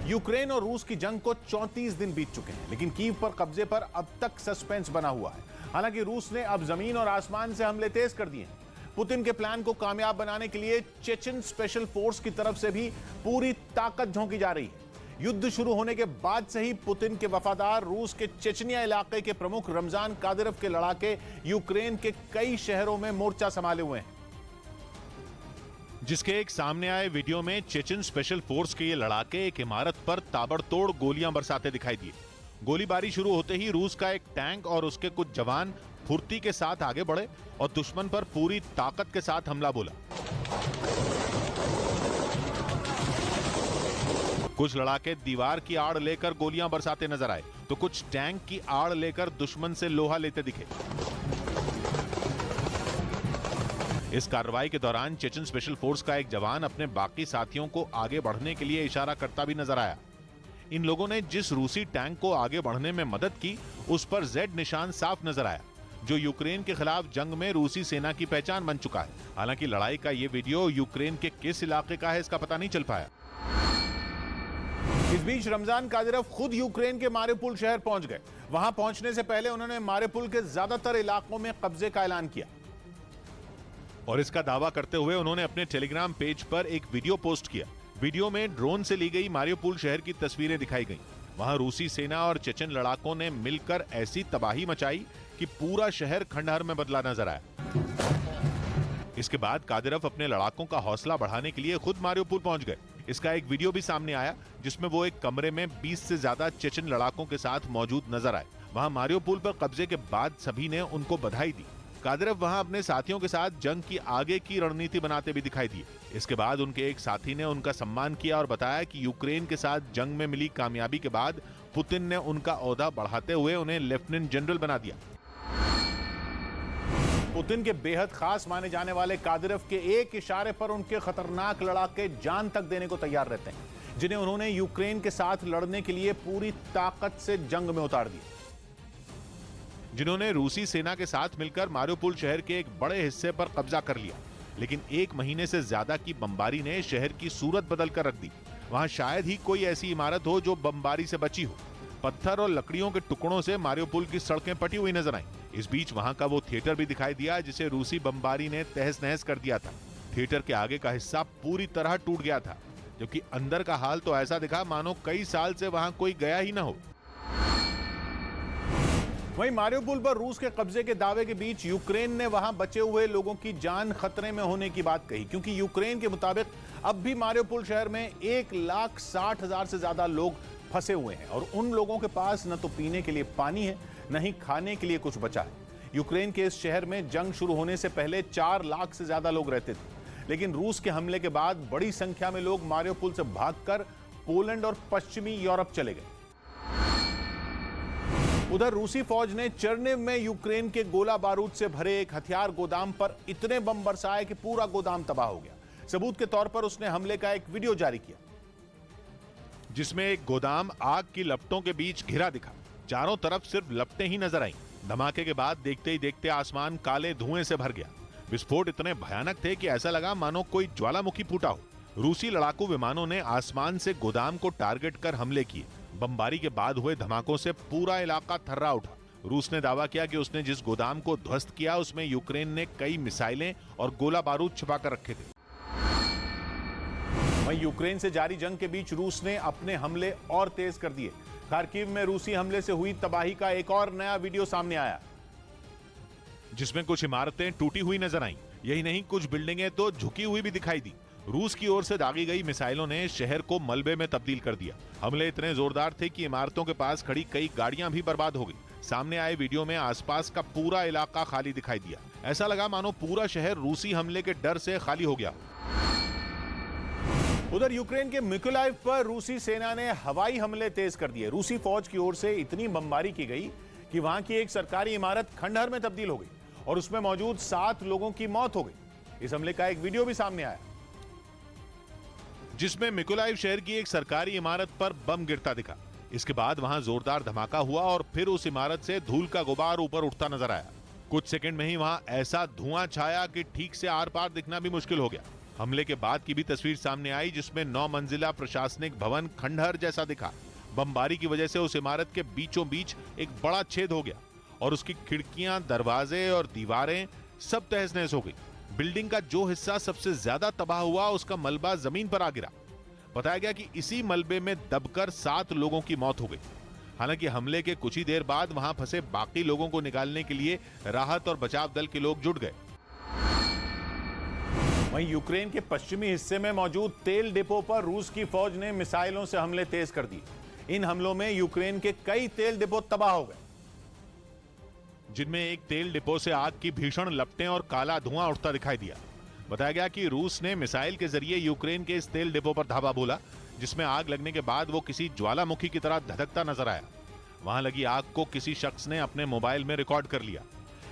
Ukraine और रूस की जंग को 34 दिन बीत चुके हैं, लेकिन कीव पर कब्जे पर अब तक सस्पेंस बना हुआ है। हालांकि रूस ने अब जमीन और आसमान से हमले तेज कर दिए हैं। पुतिन के प्लान को कामयाब बनाने के लिए चेचन स्पेशल फोर्स की तरफ से भी पूरी ताकत झोंकी जा रही है। युद्ध शुरू होने के बाद से ही पुतिन के वफादार रूस के चेचनिया इलाके के प्रमुख रमजान कादिरोव के लड़ाके यूक्रेन के कई शहरों में मोर्चा संभाले हुए हैं। जिसके एक सामने आए वीडियो में चेचन स्पेशल फोर्स के ये लड़ाके एक इमारत पर ताबड़तोड़ गोलियां बरसाते दिखाई दिए। गोलीबारी शुरू होते ही रूस का एक टैंक और उसके कुछ जवान फुर्ती के साथ आगे बढ़े और दुश्मन पर पूरी ताकत के साथ हमला बोला। कुछ लड़ाके दीवार की आड़ लेकर गोलियां बरसाते नजर आए, तो कुछ टैंक की आड़ लेकर दुश्मन से लोहा लेते दिखे। इस कार्रवाई के दौरान चेचन स्पेशल फोर्स का एक जवान अपने बाकी साथियों को आगे बढ़ने के लिए इशारा करता भी नजर आया। इन लोगों ने जिस रूसी टैंक को आगे बढ़ने में मदद की, उस पर Z निशान साफ नजर आया, जो यूक्रेन के खिलाफ जंग में रूसी सेना की पहचान बन चुका है। हालांकि लड़ाई का यह वीडियो यूक्रेन के किस इलाके का है, इसका पता नहीं चल पाया। इस बीच रमजान कादिरोव खुद यूक्रेन के मारिउपोल शहर पहुंच गए। वहां पहुंचने से पहले उन्होंने मारिउपोल के ज्यादातर इलाकों में कब्जे का ऐलान किया और इसका दावा करते हुए उन्होंने अपने टेलीग्राम पेज पर एक वीडियो पोस्ट किया। वीडियो में ड्रोन से ली गई मारिउपोल शहर की तस्वीरें दिखाई गईं। वहां रूसी सेना और चेचन लड़ाकों ने मिलकर ऐसी तबाही मचाई कि पूरा शहर खंडहर में बदला नजर आया। इसके बाद कादिरोव अपने लड़ाकों का हौसला बढ़ाने के लिए खुद मारिउपोल पहुंच गए। इसका एक वीडियो भी सामने आया, जिसमें वो एक कमरे में 20 से ज्यादा चेचन लड़ाकों के साथ मौजूद नजर आए। वहां मारिउपोल पर कब्जे के बाद सभी ने उनको बधाई दी। कादिरोव वहां अपने साथियों के साथ जंग की आगे की रणनीति बनाते भी दिखाई दिए। इसके बाद उनके एक साथी ने उनका सम्मान किया और बताया कि यूक्रेन के साथ जंग में मिली कामयाबी के बाद पुतिन ने उनका ओहदा बढ़ाते हुए उन्हें लेफ्टिनेंट जनरल बना दिया। पुतिन के बेहद खास माने जाने वाले कादिरोव के एक इशारे पर उनके खतरनाक लड़ाके जान तक देने को तैयार रहते हैं, जिन्हें उन्होंने यूक्रेन के साथ लड़ने के लिए पूरी ताकत से जंग में उतार दिया। जिन्होंने रूसी सेना के साथ मिलकर मारिउपोल शहर के एक बड़े हिस्से पर कब्जा कर लिया, लेकिन 1 महीने से ज्यादा की बमबारी ने शहर की सूरत बदल कर रख दी। वहां शायद ही कोई ऐसी इमारत हो जो बमबारी से बची हो। पत्थर और लकड़ियों के टुकड़ों से मारिउपोल की सड़कें पटी हुई नजर आईं। इस बीच वहां का वो थिएटर भी दिखाई दिया जिसे रूसी बमबारी ने तहस नहस कर दिया था। थिएटर के आगे का हिस्सा पूरी तरह टूट गया था, जबकि अंदर का हाल तो ऐसा दिखा मानो कई साल से वहां कोई गया ही न हो। वहीं मारिउपोल पर रूस के कब्जे के दावे के बीच यूक्रेन ने वहां बचे हुए लोगों की जान खतरे में होने की बात कही, क्योंकि यूक्रेन के मुताबिक अब भी मारिउपोल शहर में 1,60,000 से ज्यादा लोग फंसे हुए हैं और उन लोगों के पास न तो पीने के लिए पानी है, न ही खाने के लिए कुछ बचा है। यूक्रेन के इस शहर में जंग शुरू होने से पहले 4 लाख से ज्यादा लोग रहते थे, लेकिन रूस के हमले के बाद बड़ी संख्या में लोग मारिउपोल से भागकर पोलैंड और पश्चिमी यूरोप चले गए। उधर रूसी फौज ने चर्निव में यूक्रेन के गोला बारूद से भरे एक हथियार गोदाम पर इतने बम बरसाए कि पूरा गोदाम तबाह हो गया। सबूत के तौर पर उसने हमले का एक वीडियो जारी किया, जिसमें एक गोदाम आग की लपटों के बीच घिरा दिखा। चारों तरफ सिर्फ लपटें ही नजर आईं। धमाके के बाद देखते ही देखते आसमान काले धुएं से भर गया। विस्फोट इतने भयानक थे कि ऐसा लगा मानो कोई ज्वालामुखी फूटा हो। रूसी लड़ाकू विमानों ने आसमान से गोदाम को टारगेट कर हमले किए। बमबारी के बाद हुए धमाकों से पूरा इलाका थर्रा उठा। रूस ने दावा किया कि उसने जिस गोदाम को ध्वस्त किया उसमें यूक्रेन ने कई मिसाइलें और गोला बारूद छिपा कर रखे थे। वहीं यूक्रेन से जारी जंग के बीच रूस ने अपने हमले और तेज कर दिए। खार्किव में रूसी हमले से हुई तबाही का एक और नया वीडियो सामने आया, जिसमें कुछ इमारतें टूटी हुई नजर आईं। यही नहीं, कुछ बिल्डिंगें तो झुकी हुई भी दिखाई दी। रूस की ओर से दागी गई मिसाइलों ने शहर को मलबे में तब्दील कर दिया। हमले इतने जोरदार थे कि इमारतों के पास खड़ी कई गाड़ियां भी बर्बाद हो गई। सामने आए वीडियो में आसपास का पूरा इलाका खाली दिखाई दिया। ऐसा लगा मानो पूरा शहर रूसी हमले के डर से खाली हो गया। उधर यूक्रेन के मिकोलाइव पर रूसी सेना ने हवाई हमले तेज कर दिए। रूसी फौज की ओर से इतनी बमबारी की गई कि वहां की एक सरकारी इमारत खंडहर में तब्दील हो गई और उसमें मौजूद 7 लोगों की मौत हो गई। इस हमले का एक वीडियो भी सामने आया, जिसमें मिकोलाइव शहर की एक सरकारी इमारत पर बम गिरता दिखा। इसके बाद वहां जोरदार धमाका हुआ और फिर उस इमारत से धूल का गुबार ऊपर उठता नजर आया। कुछ सेकंड में ही वहां ऐसा धुआं छाया कि ठीक से आर पार दिखना भी मुश्किल हो गया। हमले के बाद की भी तस्वीर सामने आई जिसमें 9 मंजिला प्रशासनिक भवन खंडहर जैसा दिखा। बमबारी की वजह से उस इमारत के बीचों बीच एक बड़ा छेद हो गया और उसकी खिड़कियां, दरवाजे और दीवारें सब तहस नहस हो गई। बिल्डिंग का जो हिस्सा सबसे ज्यादा तबाह हुआ उसका मलबा जमीन पर आ गिरा। बताया गया कि इसी मलबे में दबकर 7 लोगों की मौत हो गई। हालांकि हमले के कुछ ही देर बाद वहां फंसे बाकी लोगों को निकालने के लिए राहत और बचाव दल के लोग जुट गए। वहीं यूक्रेन के पश्चिमी हिस्से में मौजूद तेल डिपो पर रूस की फौज ने मिसाइलों से हमले तेज कर दिए। इन हमलों में यूक्रेन के कई तेल डिपो तबाह हो गए, जिनमें एक तेल डिपो से आग की भीषण लपटें और काला धुआं उठता दिखाई दिया। बताया गया कि रूस ने मिसाइल के जरिए यूक्रेन के इस तेल डिपो पर धावा बोला, जिसमें आग लगने के बाद वो किसी ज्वालामुखी की तरह धधकता नजर आया। वहां लगी आग को किसी शख्स ने अपने मोबाइल में रिकॉर्ड कर लिया।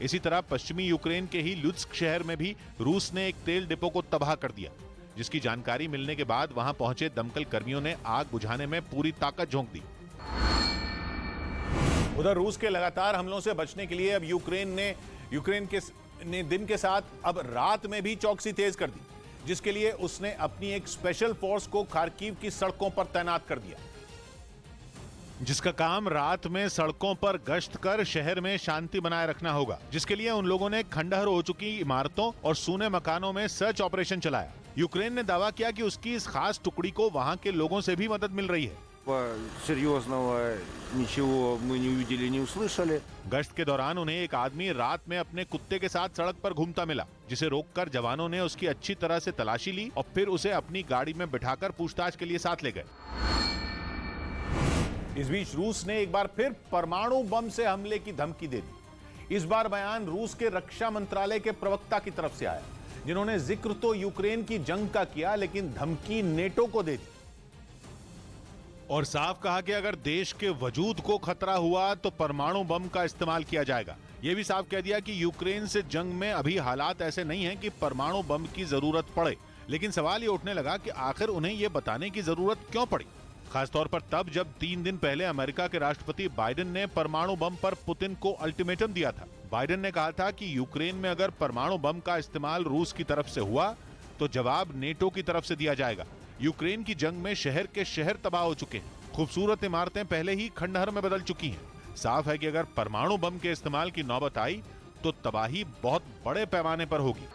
इसी तरह पश्चिमी यूक्रेन के ही लुत्स्क शहर में भी रूस ने एक तेल डिपो को तबाह कर दिया, जिसकी जानकारी मिलने के बाद वहां पहुंचे दमकल कर्मियों ने आग बुझाने में पूरी ताकत झोंक दी। उधर रूस के लगातार हमलों से बचने के लिए अब यूक्रेन ने दिन के साथ अब रात में भी चौकसी तेज कर दी, जिसके लिए उसने अपनी एक स्पेशल फोर्स को खार्किव की सड़कों पर तैनात कर दिया, जिसका काम रात में सड़कों पर गश्त कर शहर में शांति बनाए रखना होगा। जिसके लिए उन लोगों ने खंडहर हो चुकी इमारतों और सूने मकानों में सर्च ऑपरेशन चलाया। यूक्रेन ने दावा किया कि उसकी इस खास टुकड़ी को वहां के लोगों से भी मदद मिल रही है। Серьезного ничего мы не увидели, не услышали. गश्त के दौरान उन्हें एक आदमी रात में अपने कुत्ते के साथ सड़क पर घूमता मिला, जिसे रोककर जवानों ने उसकी अच्छी तरह से तलाशी ली और फिर उसे अपनी गाड़ी में बिठाकर पूछताछ के लिए साथ ले गए। इस बीच रूस ने एक बार फिर परमाणु बम से हमले की धमकी दे दी। इस बार बयान रूस के रक्षा मंत्रालय के प्रवक्ता की तरफ से आया, जिन्होंने जिक्र तो यूक्रेन की जंग का किया, लेकिन धमकी नेटो को दे दी और साफ कहा कि अगर देश के वजूद को खतरा हुआ तो परमाणु बम का इस्तेमाल किया जाएगा। यह भी साफ कह दिया कि यूक्रेन से जंग में अभी हालात ऐसे नहीं हैं कि परमाणु बम की जरूरत पड़े, लेकिन सवाल ये उठने लगा कि आखिर उन्हें यह बताने की जरूरत क्यों पड़ी, खासतौर पर तब जब 3 दिन पहले अमेरिका के राष्ट्रपति बाइडेन ने परमाणु बम पर पुतिन को अल्टीमेटम दिया था। बाइडेन ने कहा था कि यूक्रेन में अगर परमाणु बम का इस्तेमाल रूस की तरफ से हुआ तो जवाब नेटो की तरफ से दिया जाएगा। यूक्रेन की जंग में शहर के शहर तबाह हो चुके हैं, खूबसूरत इमारतें पहले ही खंडहर में बदल चुकी हैं। साफ है कि अगर परमाणु बम के इस्तेमाल की नौबत आई तो तबाही बहुत बड़े पैमाने पर होगी।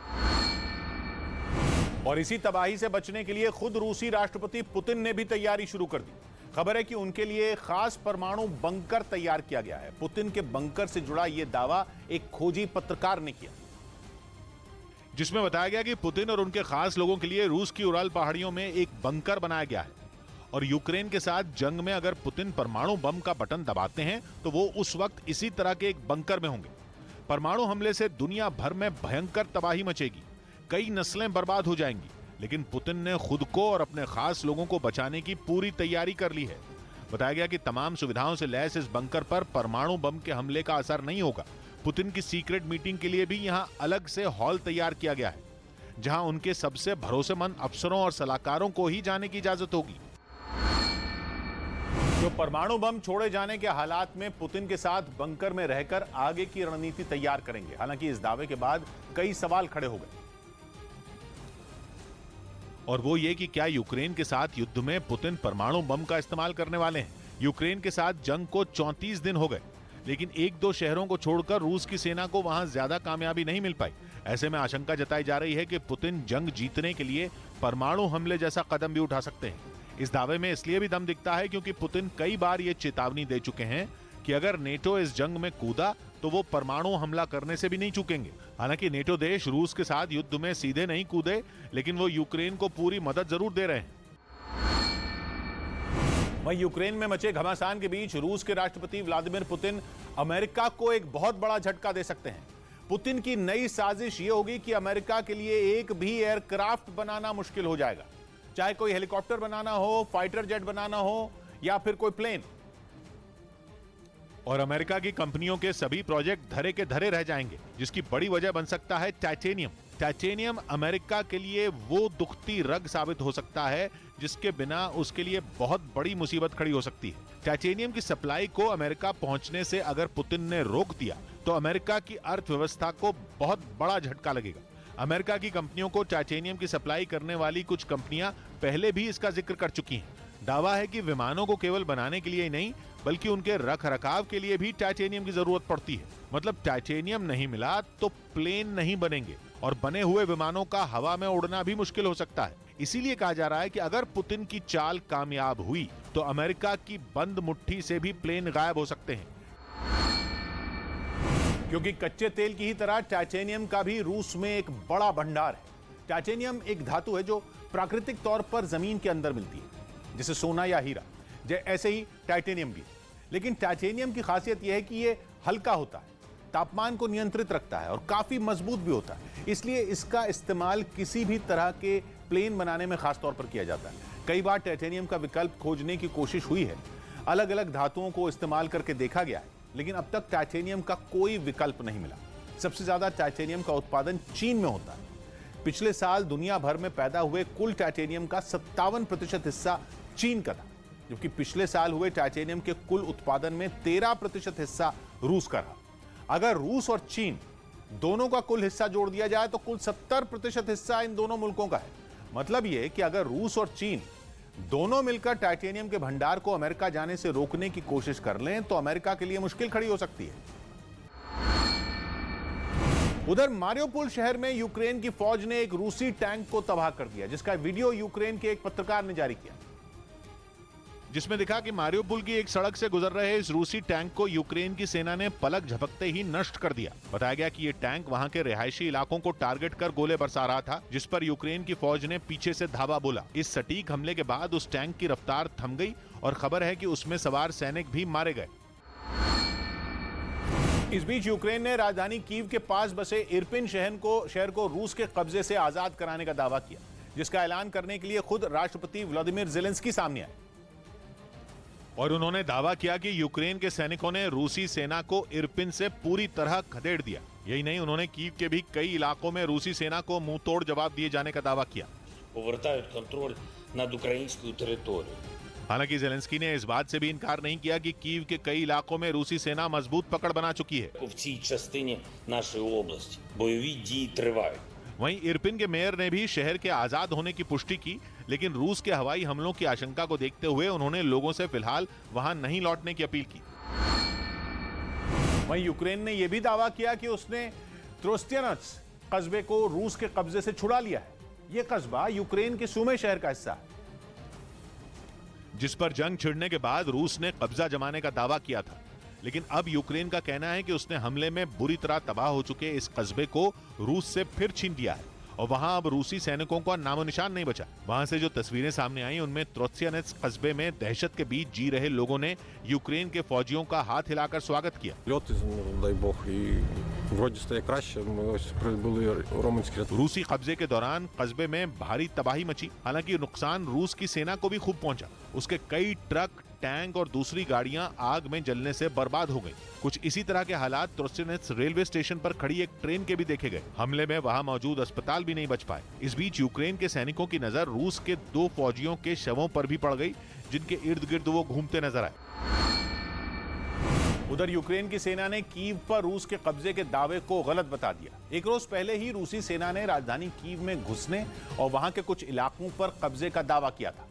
और इसी तबाही से बचने के लिए खुद रूसी राष्ट्रपति पुतिन ने भी तैयारी शुरू कर दी। खबर है कि उनके लिए खास परमाणु बंकर तैयार किया गया है। पुतिन के बंकर से जुड़ा यह दावा एक खोजी पत्रकार ने किया, जिसमें बताया गया कि पुतिन और उनके खास लोगों के लिए रूस की उराल पहाड़ियों में एक बंकर बनाया गया है और यूक्रेन के साथ जंग में अगर पुतिन परमाणु बम का बटन दबाते हैं तो वो उस वक्त इसी तरह के एक बंकर में होंगे। परमाणु हमले से दुनिया भर में भयंकर तबाही मचेगी, कई नस्लें बर्बाद हो जाएंगी, लेकिन पुतिन ने खुद को और अपने खास लोगों को बचाने की पूरी तैयारी कर ली है। बताया गया कि तमाम सुविधाओं से लैस इस बंकर पर परमाणु बम के हमले का असर नहीं होगा। पुतिन की सीक्रेट मीटिंग के लिए भी यहां अलग से हॉल तैयार किया गया है, जहां उनके सबसे भरोसेमंद अफसरों और सलाहकारों को ही जाने की इजाजत होगी। जो परमाणु बम छोड़े जाने के हालात में पुतिन के साथ बंकर में रहकर आगे की रणनीति तैयार करेंगे। हालांकि इस दावे के बाद कई सवाल खड़े हो गए, और वो ये कि क्या यूक्रेन के साथ युद्ध में पुतिन परमाणु बम का इस्तेमाल करने वाले हैं। यूक्रेन के साथ जंग को 34 दिन हो गए, लेकिन 1-2 शहरों को छोड़कर रूस की सेना को वहां ज्यादा कामयाबी नहीं मिल पाई। ऐसे में आशंका जताई जा रही है कि पुतिन जंग जीतने के लिए परमाणु हमले जैसा कदम भी उठा सकते हैं। इस दावे में इसलिए भी दम दिखता है क्योंकि पुतिन कई बार ये चेतावनी दे चुके हैं कि अगर नेटो इस जंग में कूदा तो वो परमाणु हमला करने से भी नहीं चूकेंगे। हालांकि नेटो देश रूस के साथ युद्ध में सीधे नहीं कूदे, लेकिन वो यूक्रेन को पूरी मदद जरूर दे रहे हैं। वहीं यूक्रेन में मचे घमासान के बीच रूस के राष्ट्रपति व्लादिमीर पुतिन अमेरिका को एक बहुत बड़ा झटका दे सकते हैं। पुतिन की नई साजिश यह होगी कि अमेरिका के लिए एक भी एयरक्राफ्ट बनाना मुश्किल हो जाएगा, चाहे कोई हेलीकॉप्टर बनाना हो, फाइटर जेट बनाना हो या फिर कोई प्लेन। और अमेरिका की कंपनियों के सभी प्रोजेक्ट धरे के धरे रह जाएंगे, जिसकी बड़ी वजह बन सकता है टाइटेनियम। टाइटेनियम अमेरिका के लिए वो दुखती रग साबित हो सकता है जिसके बिना उसके लिए बहुत बड़ी मुसीबत खड़ी हो सकती है। टाइटेनियम की सप्लाई को अमेरिका पहुंचने से अगर पुतिन ने रोक दिया तो अमेरिका की अर्थव्यवस्था को बहुत बड़ा झटका लगेगा। अमेरिका की कंपनियों को टाइटेनियम की सप्लाई करने वाली कुछ कंपनियां पहले भी इसका जिक्र कर चुकी हैं। दावा है कि विमानों को केवल बनाने के लिए ही नहीं बल्कि उनके रख रखाव के लिए भी टाइटेनियम की जरूरत पड़ती है। मतलब टाइटेनियम नहीं मिला तो प्लेन नहीं बनेंगे और बने हुए विमानों का हवा में उड़ना भी मुश्किल हो सकता है। इसीलिए कहा जा रहा है कि अगर पुतिन की चाल कामयाब हुई तो अमेरिका की बंद मुट्ठी से भी प्लेन गायब हो सकते हैं। क्योंकि कच्चे तेल की ही तरह टाइटेनियम का भी रूस में एक बड़ा भंडार है। टाइटेनियम एक धातु है जो प्राकृतिक तौर पर जमीन के अंदर मिलती है, जैसे सोना या हीरा। ऐसे ही टाइटेनियम भी। लेकिन टाइटेनियम की खासियत यह है कि यह हल्का होता है, तापमान को नियंत्रित रखता है और काफी मजबूत भी होता है। इसलिए इसका इस्तेमाल किसी भी तरह के प्लेन बनाने में खास तौर पर किया जाता है। कई बार टाइटेनियम का विकल्प खोजने की कोशिश हुई है, अलग अलग धातुओं को इस्तेमाल करके देखा गया है, लेकिन अब तक टाइटेनियम का कोई विकल्प नहीं मिला। सबसे ज्यादा टाइटेनियम का उत्पादन चीन में होता है। पिछले साल दुनिया भर में पैदा हुए कुल टाइटेनियम का 57% हिस्सा चीन का था, जबकि पिछले साल हुए टाइटेनियम के कुल उत्पादन में 13% हिस्सा रूस का रहा। अगर रूस और चीन दोनों का कुल हिस्सा जोड़ दिया जाए तो कुल 70% हिस्सा इन दोनों मुल्कों का है। मतलब यह कि अगर रूस और चीन दोनों मिलकर टाइटेनियम के भंडार को अमेरिका जाने से रोकने की कोशिश कर लें तो अमेरिका के लिए मुश्किल खड़ी हो सकती है। उधर मारियोपोल शहर में यूक्रेन की फौज ने एक रूसी टैंक को तबाह कर दिया, जिसका वीडियो यूक्रेन के एक पत्रकार ने जारी किया, जिसमें दिखा कि मारियोपोल की एक सड़क से गुजर रहे इस रूसी टैंक को यूक्रेन की सेना ने पलक झपकते ही नष्ट कर दिया। बताया गया कि ये टैंक वहां के रिहायशी इलाकों को टारगेट कर गोले बरसा रहा था, जिस पर यूक्रेन की फौज ने पीछे से धावा बोला। इस सटीक हमले के बाद उस टैंक की रफ्तार थम गई और खबर है कि उसमें सवार सैनिक भी मारे गए। इस बीच यूक्रेन ने राजधानी कीव के पास बसे इरपिन शहर को रूस के कब्जे से आजाद कराने का दावा किया, जिसका ऐलान करने के लिए खुद राष्ट्रपति व्लादिमीर ज़ेलेंस्की सामने आए। और उन्होंने दावा किया कि यूक्रेन के सैनिकों ने रूसी सेना को इरपिन से पूरी तरह खदेड़ दिया। यही नहीं, उन्होंने कीव के भी कई इलाकों में रूसी सेना को मुंह तोड़ जवाब दिए जाने का दावा किया। повертають контроль над українською територією. हालांकि ज़ेलेंस्की ने इस बात से भी इनकार नहीं किया कि कीव के कई इलाकों में रूसी सेना मजबूत पकड़ बना चुकी है। В цій частині нашої області бойові дії тривають. वहीं इरपिन के मेयर ने भी शहर के आजाद होने की पुष्टि की, लेकिन रूस के हवाई हमलों की आशंका को देखते हुए उन्होंने लोगों से फिलहाल वहां नहीं लौटने की अपील की। वहीं यूक्रेन ने यह भी दावा किया कि उसने त्रोस्तियानत्स कस्बे को रूस के कब्जे से छुड़ा लिया है। यह कस्बा यूक्रेन के सूमे शहर का हिस्सा है, जिस पर जंग छिड़ने के बाद रूस ने कब्जा जमाने का दावा किया था। लेकिन अब यूक्रेन का कहना है कि उसने हमले में बुरी तरह तबाह हो चुके इस कस्बे को रूस से फिर छीन लिया है और वहां अब रूसी सैनिकों का नामो निशान नहीं बचा। वहां से जो तस्वीरें सामने आई उनमें त्रोत्सियानेत्स कस्बे में दहशत के बीच जी रहे लोगों ने यूक्रेन के फौजियों का हाथ हिलाकर स्वागत किया। Льоти, дай Бог, і вроді стає краще. Ми ось прибули Роменський рятунок. रूसी कब्जे के दौरान कस्बे में भारी तबाही मची। हालांकि नुकसान रूस की सेना को भी खूब पहुंचा। उसके कई ट्रक, टैंक और दूसरी गाड़ियां आग में जलने से बर्बाद हो गई। कुछ इसी तरह के हालात त्रोत्सियानेत्स रेलवे स्टेशन पर खड़ी एक ट्रेन के भी देखे गए। हमले में वहां मौजूद अस्पताल भी नहीं बच पाए। इस बीच यूक्रेन के सैनिकों की नजर रूस के 2 फौजियों के शवों पर भी पड़ गई, जिनके इर्द गिर्द वो घूमते नजर आए। उधर यूक्रेन की सेना ने कीव पर रूस के कब्जे के दावे को गलत बता दिया। एक रोज पहले ही रूसी सेना ने राजधानी कीव में घुसने और वहां के कुछ इलाकों पर कब्जे का दावा किया था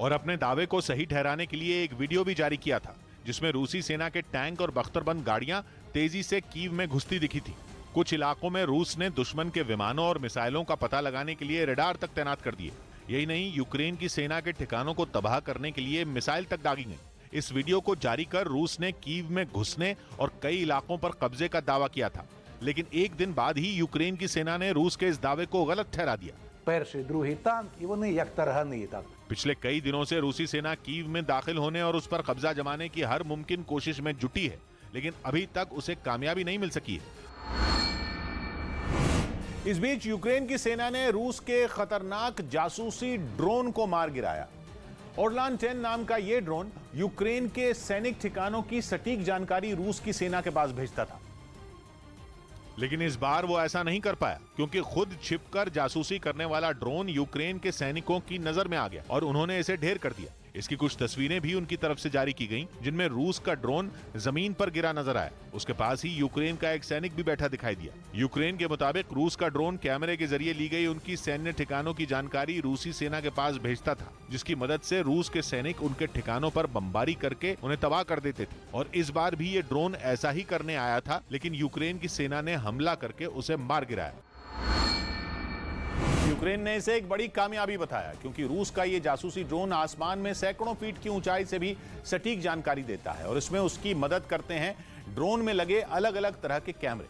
और अपने दावे को सही ठहराने के लिए एक वीडियो भी जारी किया था, जिसमें रूसी सेना के टैंक और बख्तरबंद गाड़ियां तेजी से कीव में घुसती दिखी थी। कुछ इलाकों में रूस ने दुश्मन के विमानों और मिसाइलों का पता लगाने के लिए रडार तक तैनात कर दिए। यही नहीं, यूक्रेन की सेना के ठिकानों को तबाह करने के लिए मिसाइल तक दागी गई। इस वीडियो को जारी कर रूस ने कीव में घुसने और कई इलाकों पर कब्जे का दावा किया था, लेकिन एक दिन बाद ही यूक्रेन की सेना ने रूस के इस दावे को गलत ठहरा दिया। перший, другий танк, і вони як таргани так. पिछले कई दिनों से रूसी सेना कीव में दाखिल होने और उस पर कब्जा जमाने की हर मुमकिन कोशिश में जुटी है, लेकिन अभी तक उसे कामयाबी नहीं मिल सकी है। इस बीच यूक्रेन की सेना ने रूस के खतरनाक जासूसी ड्रोन को मार गिराया। ओरलान 10 नाम का यह ड्रोन यूक्रेन के सैनिक ठिकानों की सटीक जानकारी रूस की सेना के पास भेजता था। लेकिन इस बार वो ऐसा नहीं कर पाया, क्योंकि खुद छिपकर जासूसी करने वाला ड्रोन यूक्रेन के सैनिकों की नजर में आ गया और उन्होंने इसे ढेर कर दिया। इसकी कुछ तस्वीरें भी उनकी तरफ से जारी की गईं, जिनमें रूस का ड्रोन जमीन पर गिरा नजर आया। उसके पास ही यूक्रेन का एक सैनिक भी बैठा दिखाई दिया। यूक्रेन के मुताबिक रूस का ड्रोन कैमरे के जरिए ली गई उनकी सैन्य ठिकानों की जानकारी रूसी सेना के पास भेजता था, जिसकी मदद से रूस के सैनिक उनके ठिकानों पर बमबारी करके उन्हें तबाह कर देते थे। और इस बार भी ये ड्रोन ऐसा ही करने आया था, लेकिन यूक्रेन की सेना ने हमला करके उसे मार गिराया। यूक्रेन ने इसे एक बड़ी कामयाबी बताया, क्योंकि रूस का ये जासूसी ड्रोन आसमान में सैकड़ों फीट की ऊंचाई से भी सटीक जानकारी देता है और इसमें उसकी मदद करते हैं ड्रोन में लगे अलग अलग तरह के कैमरे।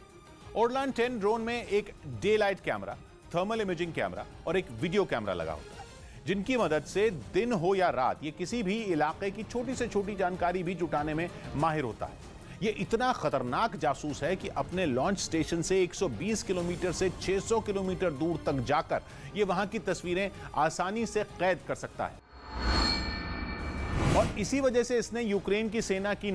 ओरलान 10 ड्रोन में एक day light camera, thermal imaging camera और एक वीडियो कैमरा लगा होता है, जिनकी मदद से दिन हो या रात ये किसी भी इलाके की छोटी से छोटी जानकारी भी जुटाने में माहिर होता है। ये इतना खतरनाक जासूस है कि अपने लॉन्च स्टेशन से 120 किलोमीटर से 600 किलोमीटर दूर तक जाकर ये वहां की तस्वीरें आसानी से कैद कर सकता है। और इसी वजह से इसने यूक्रेन की सेना की